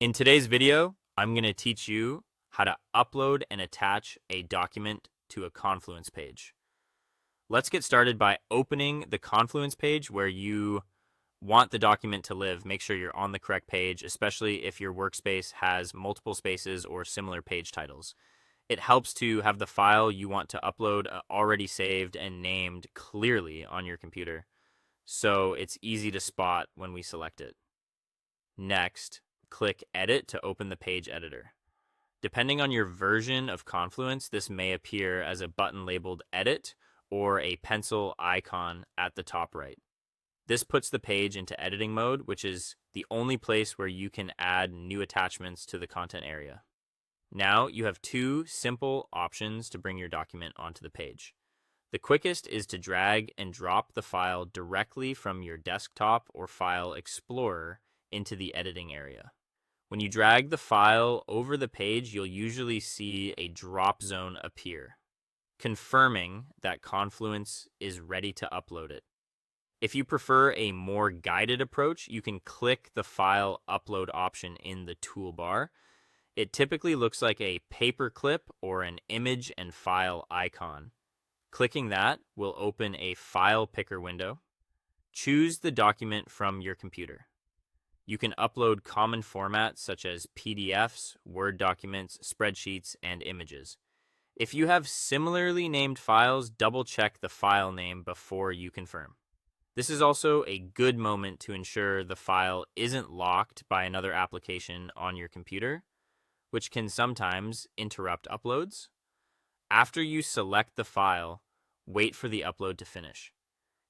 In today's video, I'm going to teach you how to upload and attach a document to a Confluence page. Let's get started by opening the Confluence page where you want the document to live. Make sure you're on the correct page, especially if your workspace has multiple spaces or similar page titles. It helps to have the file you want to upload already saved and named clearly on your computer, so it's easy to spot when we select it. Next, click Edit to open the page editor. Depending on your version of Confluence, this may appear as a button labeled Edit or a pencil icon at the top right. This puts the page into editing mode, which is the only place where you can add new attachments to the content area. Now you have two simple options to bring your document onto the page. The quickest is to drag and drop the file directly from your desktop or File Explorer into the editing area. When you drag the file over the page, you'll usually see a drop zone appear, confirming that Confluence is ready to upload it. If you prefer a more guided approach, you can click the File Upload option in the toolbar. It typically looks like a paperclip or an image and file icon. Clicking that will open a file picker window. Choose the document from your computer. You can upload common formats such as PDFs, Word documents, spreadsheets, and images. If you have similarly named files, double-check the file name before you confirm. This is also a good moment to ensure the file isn't locked by another application on your computer, which can sometimes interrupt uploads. After you select the file, wait for the upload to finish.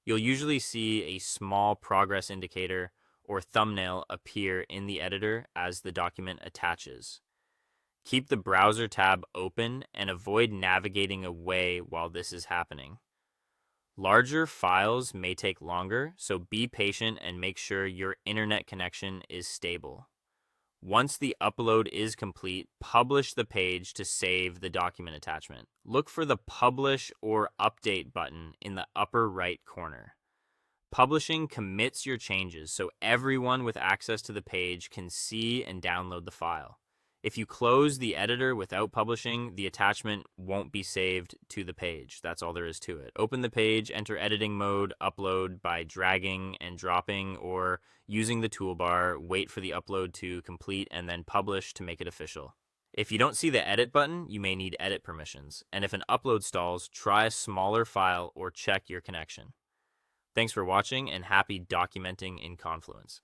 You'll usually see a small progress indicator or thumbnail appear in the editor as the document attaches. Keep the browser tab open and avoid navigating away while this is happening. Larger files may take longer, so be patient and make sure your internet connection is stable. Once the upload is complete, publish the page to save the document attachment. Look for the Publish or Update button in the upper right corner. Publishing commits your changes so everyone with access to the page can see and download the file. If you close the editor without publishing, the attachment won't be saved to the page. That's all there is to it. Open the page, enter editing mode, upload by dragging and dropping or using the toolbar, wait for the upload to complete, and then publish to make it official. If you don't see the edit button, you may need edit permissions. And if an upload stalls, try a smaller file or check your connection. Thanks for watching and happy documenting in Confluence.